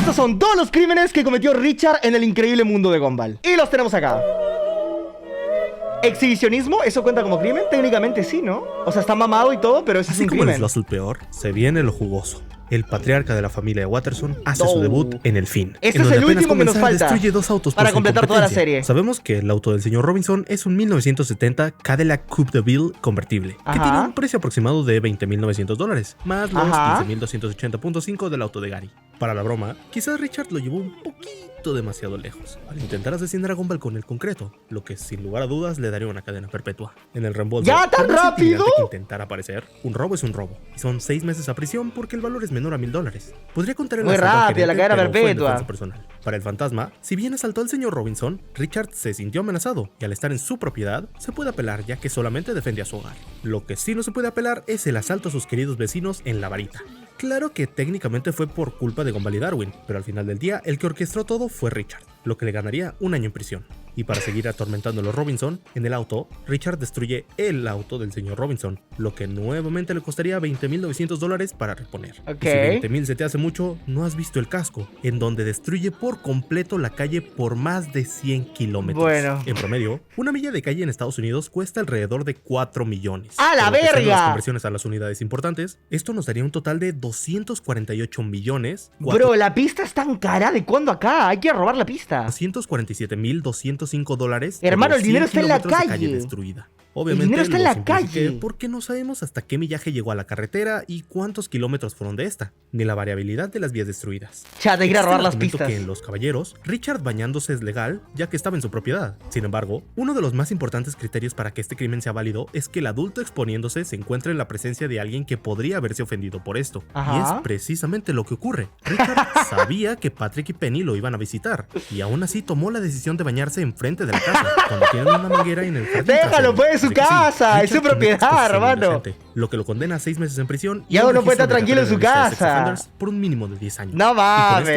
estos son todos los crímenes que cometió Richard en el increíble mundo de Gumball. Y los tenemos acá. ¿Exhibicionismo? ¿Eso cuenta como crimen? Técnicamente sí, ¿no? O sea, está mamado y todo, pero eso es un crimen. Así como les lo hace el peor, se viene lo jugoso. El patriarca de la familia de Watterson hace su debut en El Fin. Este es el último que nos falta destruye dos autos para completar toda la serie. Sabemos que el auto del señor Robinson es un 1970 Cadillac Coupe de Ville convertible, que tiene un precio aproximado de $20,900, más los 15,280.5 del auto de Gary. Para la broma, quizás Richard lo llevó un poquito demasiado lejos al intentar asesinar a Gumball con el concreto, lo que sin lugar a dudas le daría una cadena perpetua. En el reembolso, ¡ya tan rápido! Que intentar aparecer, un robo es un robo, y son 6 meses a prisión porque el valor es menor a $1,000. Podría contar en muy rápido, la cadena perpetua. Personal. Para el fantasma, si bien asaltó al señor Robinson, Richard se sintió amenazado y al estar en su propiedad, se puede apelar ya que solamente defende a su hogar. Lo que sí no se puede apelar es el asalto a sus queridos vecinos en La Varita. Claro que técnicamente fue por culpa de Gumball y Darwin, pero al final del día el que orquestó todo fue Richard, lo que le ganaría 1 año en prisión. Y para seguir atormentando a los Robinson, en el auto, Richard destruye el auto del señor Robinson, lo que nuevamente le costaría $20,900 para reponer. Y si 20,000 se te hace mucho, no has visto el casco, en donde destruye por completo la calle por más de 100 kilómetros. Bueno. En promedio, una milla de calle en Estados Unidos cuesta alrededor de 4 millones. ¡A la verga! Las conversiones a las unidades importantes, esto nos daría un total de 248 millones. Bro, la pista es tan cara, ¿de cuándo acá? Hay que robar la pista. $247,205. Hermano, el dinero está en la calle destruida. Obviamente, el dinero está en la calle. Porque no sabemos hasta qué millaje llegó a la carretera y cuántos kilómetros fueron de esta, ni la variabilidad de las vías destruidas. Ya, te quiero robar las pistas. Que en Los Caballeros, Richard bañándose es legal, ya que estaba en su propiedad. Sin embargo, uno de los más importantes criterios para que este crimen sea válido es que el adulto exponiéndose se encuentre en la presencia de alguien que podría haberse ofendido por esto. Y es precisamente lo que ocurre. Richard sabía que Patrick y Penny lo iban a visitar, y aún así tomó la decisión de bañarse enfrente de la casa, cuando tienen una manguera en el jardín. ¡Déjalo, pues! ¡Su casa! ¡Es su propiedad, hermano! Lo que lo condena a 6 meses en prisión y aún no puede estar tranquilo en su casa por un mínimo de 10 años. No mames,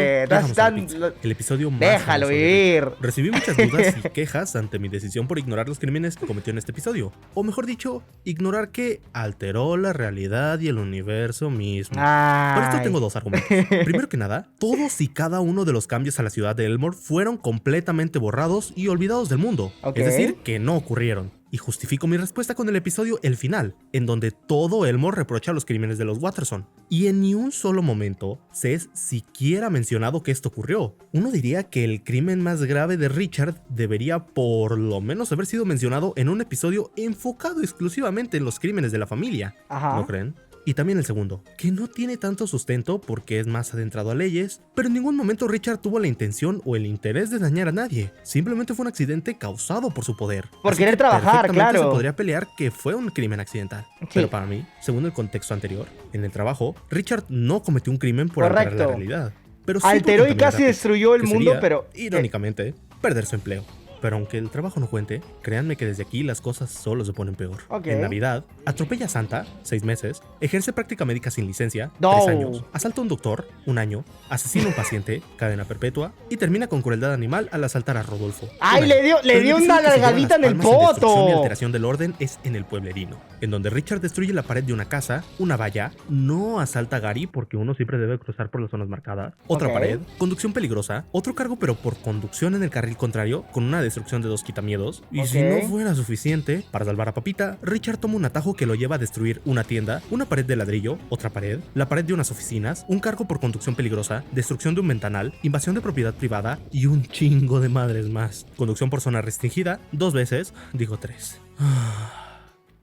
el episodio más déjalo vivir. Recibí muchas dudas y quejas ante mi decisión por ignorar los crímenes que cometió en este episodio, o mejor dicho, ignorar que alteró la realidad y el universo mismo. Por esto tengo 2 argumentos. Primero que nada, todos y cada uno de los cambios a la ciudad de Elmore fueron completamente borrados y olvidados del mundo, es decir, que no ocurrieron. Y justifico mi respuesta con el episodio El Final, en donde todo Elmore reprocha los crímenes de los Watterson. Y en ni un solo momento se es siquiera mencionado que esto ocurrió. Uno diría que el crimen más grave de Richard debería por lo menos haber sido mencionado en un episodio enfocado exclusivamente en los crímenes de la familia. ¿No creen? Y también el segundo, que no tiene tanto sustento porque es más adentrado a leyes, pero en ningún momento Richard tuvo la intención o el interés de dañar a nadie. Simplemente fue un accidente causado por su poder. Por querer trabajar, claro. Se podría pelear que fue un crimen accidental. Pero para mí, según el contexto anterior, en el trabajo, Richard no cometió un crimen por alterar la realidad. Pero sí alteró y casi destruyó el mundo, pero... Irónicamente, perder su empleo. Pero aunque el trabajo no cuente, créanme que desde aquí las cosas solo se ponen peor. En Navidad, atropella a Santa, 6 meses, ejerce práctica médica sin licencia, 3 años, asalta a un doctor, 1 año, asesina a un paciente, cadena perpetua, y termina con crueldad animal al asaltar a Rodolfo. ¡Ay, le dio una largadita en el poto! La alteración del orden es en el pueblerino, en donde Richard destruye la pared de una casa, una valla, no asalta a Gary porque uno siempre debe cruzar por las zonas marcadas, otra pared, conducción peligrosa, otro cargo pero por conducción en el carril contrario, con una destrucción de 2 quitamiedos. Y si no fuera suficiente, para salvar a Papita, Richard toma un atajo que lo lleva a destruir una tienda, una pared de ladrillo, otra pared, la pared de unas oficinas, un cargo por conducción peligrosa, destrucción de un ventanal, invasión de propiedad privada y un chingo de madres más. Conducción por zona restringida, 2 veces, digo 3.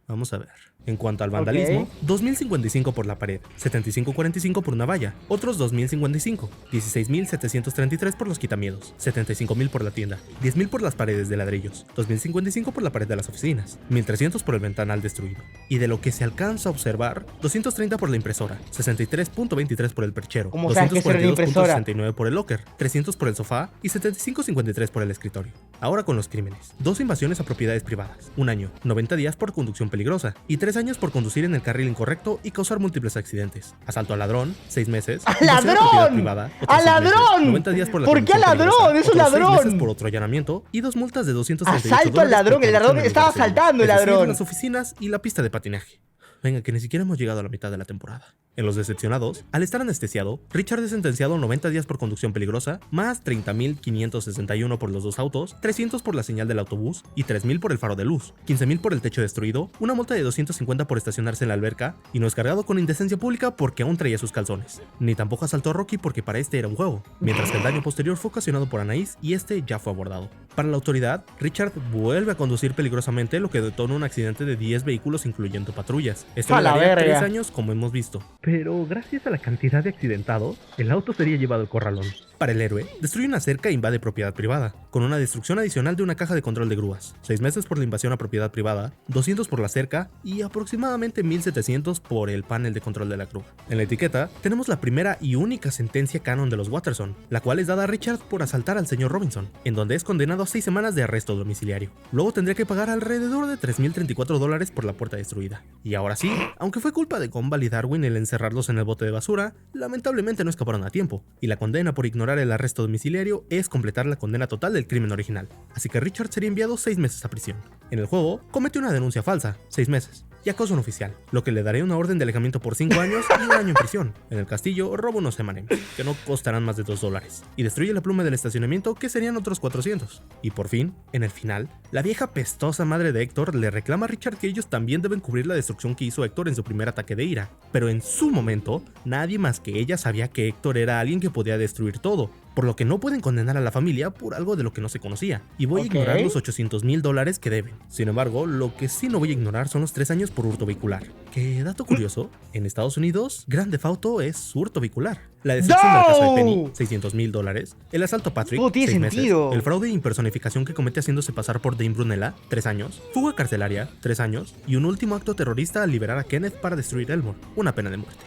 Vamos a ver. En cuanto al vandalismo, 2.055 por la pared, 75.45 por una valla, otros 2.055, 16.733 por los quitamiedos, 75.000 por la tienda, 10.000 por las paredes de ladrillos, 2.055 por la pared de las oficinas, 1.300 por el ventanal destruido. Y de lo que se alcanza a observar, 230 por la impresora, 63.23 por el perchero, 242.69 por el locker, 300 por el sofá y 75.53 por el escritorio. Ahora con los crímenes. 2 invasiones a propiedades privadas, 1 año, 90 días por conducción peligrosa y 3 años por conducir en el carril incorrecto y causar múltiples accidentes. Asalto al ladrón, 6 meses. ¡Al ladrón! ¡Al ladrón! 90 días por la ¿Por qué al ladrón? ¡Es un ladrón! 6 meses por otro allanamiento y 2 multas de 238 Asalto al ladrón, el ladrón estaba asaltando el ladrón. Las oficinas y la pista de patinaje. Venga, que ni siquiera hemos llegado a la mitad de la temporada. En Los Decepcionados, al estar anestesiado, Richard es sentenciado a 90 días por conducción peligrosa, más 30.561 por los dos autos, 300 por la señal del autobús y 3.000 por el faro de luz, 15.000 por el techo destruido, una multa de 250 por estacionarse en la alberca y no es cargado con indecencia pública porque aún traía sus calzones. Ni tampoco asaltó a Rocky porque para este era un juego, mientras que el daño posterior fue ocasionado por Anaïs y este ya fue abordado. Para la autoridad, Richard vuelve a conducir peligrosamente, lo que detona un accidente de 10 vehículos incluyendo patrullas. Esto le daría 3 años como hemos visto. Pero gracias a la cantidad de accidentados, el auto sería llevado al corralón. Para el héroe, destruye una cerca e invade propiedad privada, con una destrucción adicional de una caja de control de grúas, 6 meses por la invasión a propiedad privada, 200 por la cerca y aproximadamente 1.700 por el panel de control de la grúa. En la etiqueta, tenemos la primera y única sentencia canon de los Watterson, la cual es dada a Richard por asaltar al señor Robinson, en donde es condenado a 6 semanas de arresto domiciliario. Luego tendría que pagar alrededor de $3.034 por la puerta destruida. Y ahora sí, aunque fue culpa de Gumball y Darwin el encerrarlos en el bote de basura, lamentablemente no escaparon a tiempo, y la condena por ignorar el arresto domiciliario es completar la condena total del crimen original, así que Richard sería enviado 6 meses a prisión. En el juego, comete una denuncia falsa, 6 meses, y acoso no oficial, lo que le daría una orden de alejamiento por 5 años y 1 año en prisión. En el castillo, roba unos M&M's, que no costarán más de $2, y destruye la pluma del estacionamiento, que serían otros 400. Y por fin, en el final, la vieja pestosa madre de Héctor le reclama a Richard que ellos también deben cubrir la destrucción que hizo Héctor en su primer ataque de ira, pero en su momento, nadie más que ella sabía que Héctor era alguien que podía destruir todo, por lo que no pueden condenar a la familia por algo de lo que no se conocía, y voy a ignorar los $800.000 que deben. Sin embargo, lo que sí no voy a ignorar son los 3 años por hurto vehicular. Que, dato curioso, en Estados Unidos, Grand Theft Auto es hurto vehicular. La destrucción de la casa de Penny, $600.000. El asalto a Patrick, 6 meses. El fraude e impersonificación que comete haciéndose pasar por Dame Brunella, 3 años. Fuga carcelaria, 3 años. Y un último acto terrorista al liberar a Kenneth para destruir Elmore, una pena de muerte.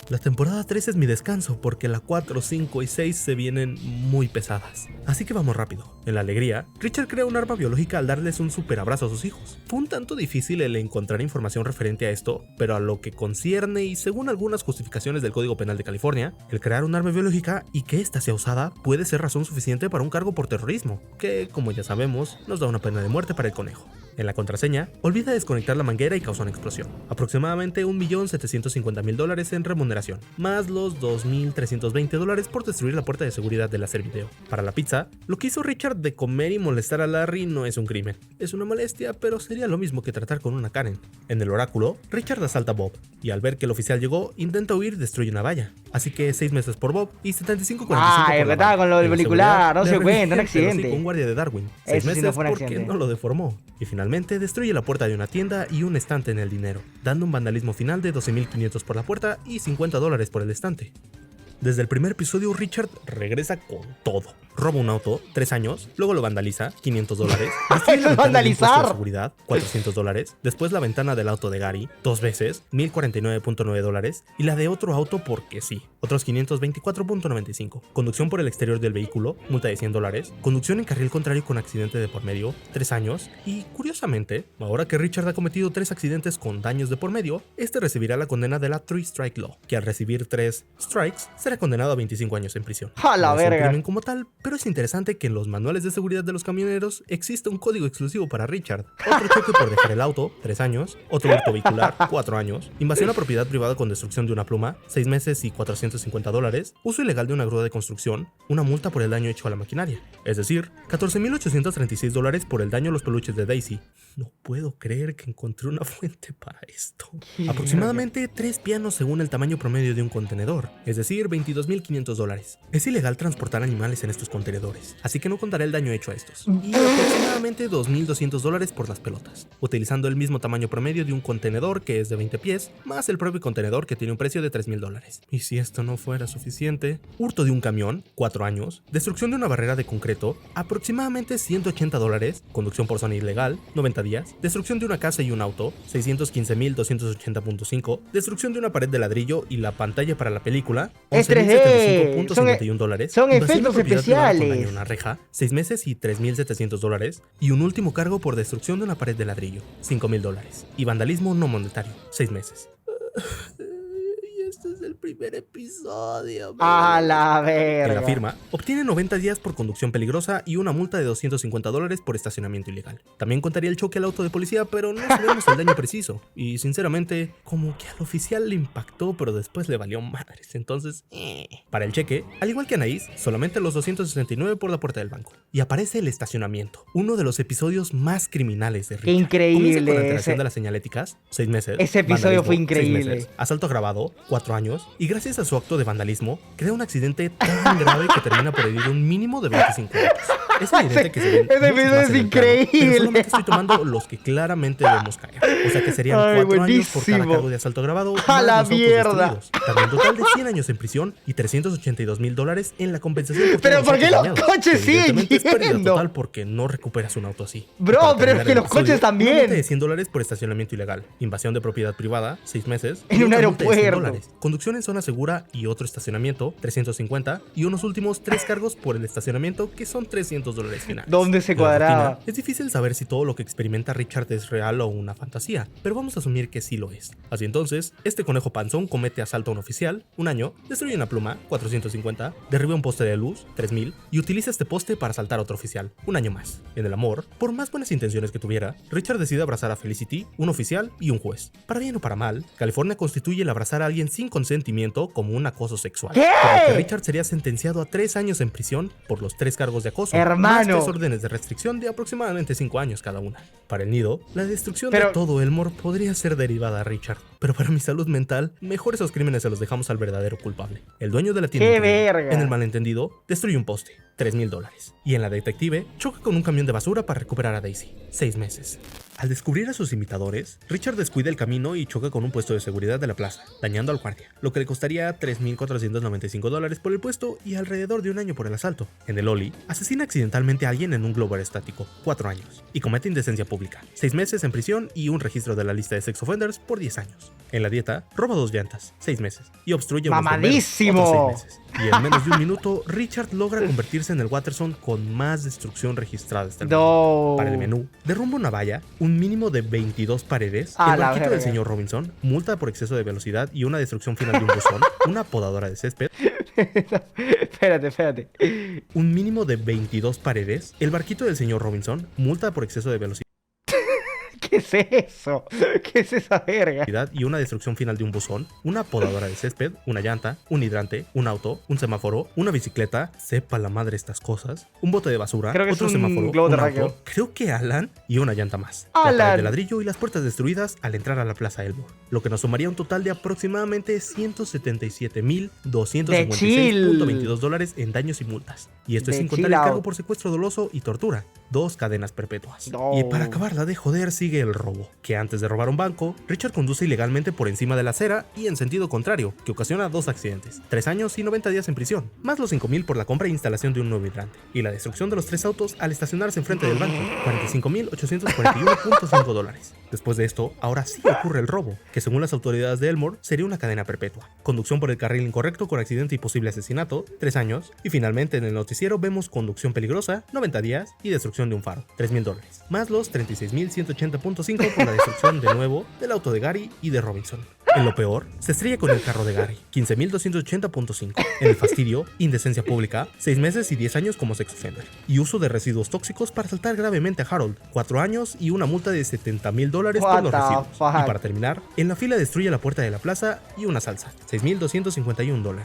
La temporada 3 es mi descanso porque la 4, 5 y 6 se vienen muy pesadas. Así que vamos rápido. En la alegría, Richard crea un arma biológica al darles un super abrazo a sus hijos. Fue un tanto difícil el encontrar información referente a esto, pero a lo que concierne y según algunas justificaciones del Código Penal de California, el crear un arma biológica y que ésta sea usada puede ser razón suficiente para un cargo por terrorismo, que, como ya sabemos, nos da una pena de muerte para el conejo. En la contraseña, olvida desconectar la manguera y causa una explosión. Aproximadamente $1.750.000 en remuneración, más los $2.320 por destruir la puerta de seguridad del hacer video. Para la pizza, lo que hizo Richard de comer y molestar a Larry no es un crimen. Es una molestia, pero sería lo mismo que tratar con una Karen. En el oráculo, Richard asalta a Bob, y al ver que el oficial llegó, intenta huir y destruye una valla. Así que 6 meses por Bob y 75.45 por la estaba con lo del velicular, no se cuenta, un accidente. Un guardia de Darwin, 6 meses no porque no lo deformó. Y finalmente destruye la puerta de una tienda y un estante en el dinero, dando un vandalismo final de $12.500 por la puerta y $50 por el estante. Desde el primer episodio, Richard regresa con todo. Roba un auto, 3 años, luego lo vandaliza, $500. ¿Eso es vandalizar? De seguridad, $400. Después la ventana del auto de Gary, 2 veces, $1.049.9. Y la de otro auto porque sí, otros $524.95. Conducción por el exterior del vehículo, multa de $100. Conducción en carril contrario con accidente de por medio, 3 años. Y curiosamente, ahora que Richard ha cometido 3 accidentes con daños de por medio, este recibirá la condena de la 3 Strike Law, que al recibir 3 strikes, será condenado a 25 años en prisión. ¡A la verga! No es un crimen como tal, pero es interesante que en los manuales de seguridad de los camioneros existe un código exclusivo para Richard. Otro choque por dejar el auto, 3 años. Otro hurto vehicular, 4 años. Invasión a propiedad privada con destrucción de una pluma, 6 meses y $450. Uso ilegal de una grúa de construcción, una multa por el daño hecho a la maquinaria. Es decir, $14.836 por el daño a los peluches de Daisy. No puedo creer que encontré una fuente para esto. Aproximadamente 3 pianos según el tamaño promedio de un contenedor, es decir, $22.500. Es ilegal transportar animales en estos contenedores, así que no contaré el daño hecho a estos. Y aproximadamente $2.200 por las pelotas, utilizando el mismo tamaño promedio de un contenedor que es de 20 pies, más el propio contenedor que tiene un precio de $3.000. Y si esto no fuera suficiente, hurto de un camión, 4 años, destrucción de una barrera de concreto, aproximadamente $180, conducción por zona ilegal, 90 días, destrucción de una casa y un auto, $615.280.5, destrucción de una pared de ladrillo y la pantalla para la película, $11.075.51, son efectos especiales. Con una reja, 6 meses y $3.700, y un último cargo por destrucción de una pared de ladrillo, $5.000, y vandalismo no monetario, 6 meses. este es el primer episodio. A la En la verga. firma, obtiene 90 días por conducción peligrosa y una multa de $250 por estacionamiento ilegal. También contaría el choque al auto de policía, pero no sabemos el daño preciso. Y sinceramente, como que al oficial le impactó, pero después le valió madres. Entonces, Para el cheque, al igual que Anaís, solamente los 269 por la puerta del banco. Y aparece el estacionamiento, uno de los episodios más criminales de Richard. Qué increíble Comienza con la alteración ese- de las señaléticas, 6 meses. Ese episodio vandalismo, fue 6 increíble. meses, asalto agravado, 4 años. Y gracias a su acto de vandalismo, crea un accidente tan grave que termina por herir un mínimo de 25 autos. Es evidente que se ven Ese muchos episodio más es en el plano, increíble. pero solamente estoy tomando los que claramente debemos caer. O sea que serían Ay, 4 años por cada buenísimo. cargo de asalto agravado. ¡A más la los autos mierda! destruidos, dando un total de 100 años en prisión y $382,000 en la compensación por Pero todos ¿por los qué los dañados. coches siguen Evidentemente es pérdida yendo? total porque no recuperas un auto así. Bro, Y para pero es terminar que el los coches episodio, también. Una multa de $100 por estacionamiento ilegal, invasión de propiedad privada, 6 meses. En y un otra multa de aeropuerto. $100, conducción en zona segura y otro estacionamiento, 350, y unos últimos 3 cargos por el estacionamiento que son $300 finales. ¿Dónde se En la cuadraba? rutina, es difícil saber si todo lo que experimenta Richard es real o una fantasía, pero vamos a asumir que sí lo es. Así entonces, este conejo panzón comete asalto a un oficial, 1 año, destruye una pluma, 450, derriba un poste de luz, 3000, y utiliza este poste para asaltar a otro oficial, 1 año más. En el amor, por más buenas intenciones que tuviera, Richard decide abrazar a Felicity, un oficial y un juez. Para bien o para mal, California constituye el abrazar a alguien sin consentimiento como un acoso sexual. ¿Qué? Por lo que Richard sería sentenciado a 3 años en prisión por los 3 cargos de acoso, más Hermano. 3 órdenes de restricción de aproximadamente 5 años cada una. Para el nido, la destrucción Pero- de todo Elmore podría ser derivada a Richard, pero para mi salud mental, mejor esos crímenes se los dejamos al verdadero culpable. El dueño de la tienda ¡Qué increíble, verga! en el malentendido, destruye un poste, $3,000. Y en la detective, choca con un camión de basura para recuperar a Daisy, 6 meses. Al descubrir a sus imitadores, Richard descuida el camino y choca con un puesto de seguridad de la plaza, dañando al guardia, lo que le costaría $3,495 por el puesto y alrededor de 1 año por el asalto. En el Oli, asesina accidentalmente a alguien en un globo aerostático, 4 años, y comete indecencia pública, 6 meses en prisión y un registro de la lista de sex offenders por 10 años. En la dieta, roba 2 llantas, 6 meses, y obstruye a unos bomberos, ¡Mamadísimo! otros 6 meses. Y en menos de 1 minuto, Richard logra convertirse en el Watterson con más destrucción registrada hasta el momento. No. Para el menú, derrumba una valla, un mínimo de 22 paredes, A el la barquito del verga. señor Robinson, multa por exceso de velocidad y una destrucción final de un buzón, una podadora de césped, Espérate. un mínimo de 22 paredes, el barquito del señor Robinson, multa por exceso de velocidad ¿Qué es eso? ¿Qué es esa verga? y una destrucción final de un buzón, una podadora de césped, una llanta, un hidrante, un auto, un semáforo, una bicicleta, sepa la madre estas cosas, un bote de basura, Creo que es otro un semáforo, globo un terráqueo. auto, creo que Alan y una llanta más. La Alan. pared de ladrillo y las puertas destruidas al entrar a la Plaza Elmore, lo que nos sumaría un total de aproximadamente $177,256.22 en daños y multas. Y esto es De sin contar chill el cargo out. por secuestro doloso y tortura, 2 cadenas perpetuas. No. Y para acabarla de joder sigue el robo, que antes de robar un banco, Richard conduce ilegalmente por encima de la acera y en sentido contrario, que ocasiona 2 accidentes, 3 años y 90 días en prisión, más los $5,000 por la compra e instalación de un nuevo hidrante, y la destrucción de los 3 autos al estacionarse enfrente del banco, $45,841.5. Después de esto, ahora sí ocurre el robo, que según las autoridades de Elmore sería una cadena perpetua, conducción por el carril incorrecto con accidente y posible asesinato, 3 años, y finalmente en el noticiero vemos conducción peligrosa, 90 días y destrucción de un faro, $3,000, más los $36,180.5 por la destrucción de nuevo del auto de Gary y de Robinson. En lo peor, se estrella con el carro de Gary, $15,280.5. En el fastidio, indecencia pública, 6 meses y 10 años como sex offender. Y uso de residuos tóxicos para asaltar gravemente a Harold, 4 años y una multa de $70,000 por What los the residuos. fuck? Y para terminar, en la fila destruye la puerta de la plaza y una salsa, $6,251.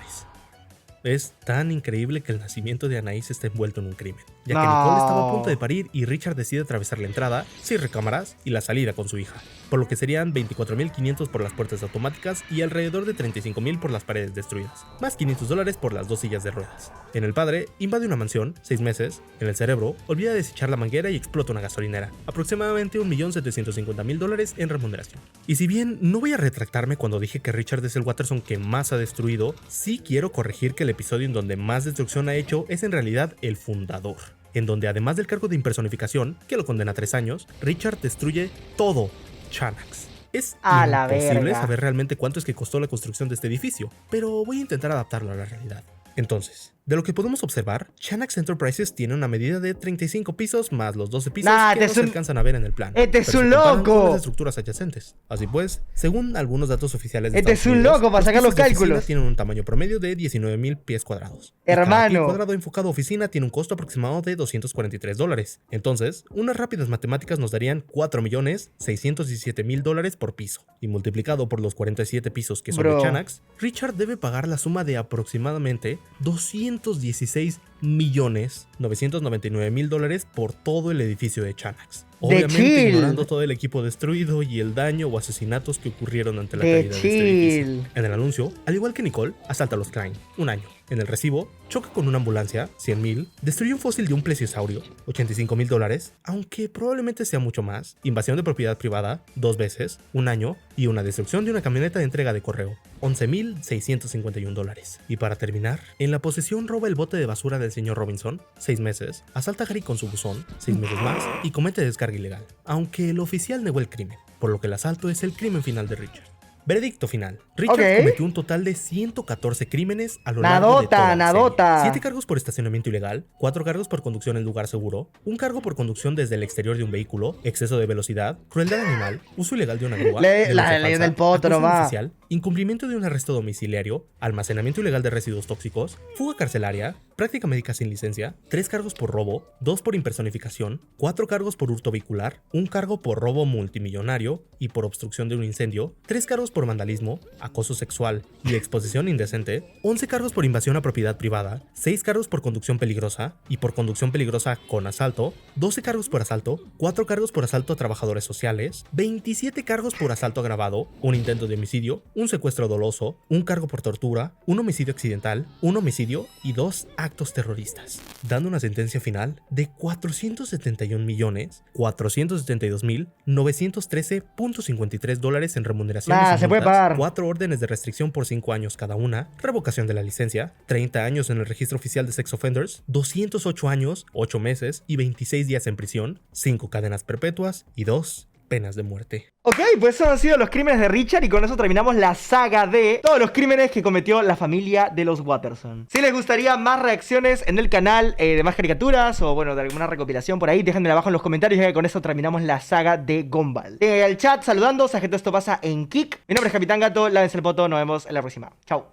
Es tan increíble que el nacimiento de Anaís está envuelto en un crimen, ya que No. Nicole estaba a punto de parir y Richard decide atravesar la entrada, 6 recámaras y la salida con su hija, por lo que serían $24,500 por las puertas automáticas y alrededor de $35,000 por las paredes destruidas, más $500 por las 2 sillas de ruedas. En el padre, invade una mansión, 6 meses, en el cerebro, olvida desechar la manguera y explota una gasolinera, aproximadamente $1,750,000 en remuneración. Y si bien no voy a retractarme cuando dije que Richard es el Watterson que más ha destruido, sí quiero corregir que el episodio en donde más destrucción ha hecho es en realidad el fundador, en donde además del cargo de impersonificación, que lo condena a 3 años, Richard destruye todo Chanax. Es A la imposible verga. saber realmente cuánto es que costó la construcción de este edificio, pero voy a intentar adaptarlo a la realidad. Entonces, De lo que podemos observar, Chanax Enterprises tiene una medida de 35 pisos más los 12 pisos Nah, que no se alcanzan a ver en el plan. Este es pero un se comparan loco. con las estructuras adyacentes. Así pues, según algunos datos oficiales de Este es Estados un Unidos, loco para sacar los pisos de oficina cálculos. tienen un tamaño promedio de 19,000 pies cuadrados. Y cada pie Hermano. cuadrado enfocado a oficina tiene un costo aproximado de $243. Entonces, unas rápidas matemáticas nos darían $4,617,000 por piso. Y multiplicado por los 47 pisos que son de Bro. Chanax, Richard debe pagar la suma de aproximadamente $216,999,000 por todo el edificio de Chanax. Obviamente chill. ignorando todo el equipo destruido y el daño o asesinatos que ocurrieron ante la De caída de este edificio. chill. En el anuncio, al igual que Nicole, asalta a los Klein, 1 año. En el recibo, choca con una ambulancia, 100,000, destruye un fósil de un plesiosaurio, $85,000, aunque probablemente sea mucho más, invasión de propiedad privada, 2 veces, 1 año, y una destrucción de una camioneta de entrega de correo, $11,651. Y para terminar, en la posesión roba el bote de basura del señor Robinson, 6 meses, asalta a Gary con su buzón, 6 meses más, y comete descarga ilegal, aunque el oficial negó el crimen, por lo que el asalto es el crimen final de Richard. Veredicto final. Richard Ok. cometió un total de 114 crímenes a lo largo de toda Nadota, la nadota. serie. 7 cargos por estacionamiento ilegal, 4 cargos por conducción en lugar seguro, 1 cargo por conducción desde el exterior de un vehículo, exceso de velocidad, crueldad animal, uso ilegal de una grúa, La denuncia ley falsa, del poto acoso nomás. oficial, incumplimiento de un arresto domiciliario, almacenamiento ilegal de residuos tóxicos, fuga carcelaria, práctica médica sin licencia, 3 cargos por robo, 2 por impersonificación, 4 cargos por hurto vehicular, 1 cargo por robo multimillonario y por obstrucción de un incendio, 3 cargos por vandalismo, acoso sexual y exposición indecente, 11 cargos por invasión a propiedad privada, 6 cargos por conducción peligrosa y por conducción peligrosa con asalto, 12 cargos por asalto, 4 cargos por asalto a trabajadores sociales, 27 cargos por asalto agravado, un intento de homicidio, un secuestro doloso, 1 cargo por tortura, 1 homicidio accidental, 1 homicidio y 2 actos terroristas, dando una sentencia final de $471,472,913.53 en remuneraciones y Se puede multas, pagar. 4 órdenes de restricción por 5 años cada una, revocación de la licencia, 30 años en el registro oficial de sex offenders, 208 años, 8 meses y 26 días en prisión, 5 cadenas perpetuas y 2 penas de muerte. Ok, pues esos han sido los crímenes de Richard y con eso terminamos la saga de todos los crímenes que cometió la familia de los Watterson. Si les gustaría más reacciones en el canal, de más caricaturas o bueno, de alguna recopilación por ahí, déjenmela abajo en los comentarios ya que con eso terminamos la saga de Gumball. El chat saludando, gente, esto pasa en Kik. Mi nombre es Capitán Gato, lávense el poto, nos vemos en la próxima. Chao.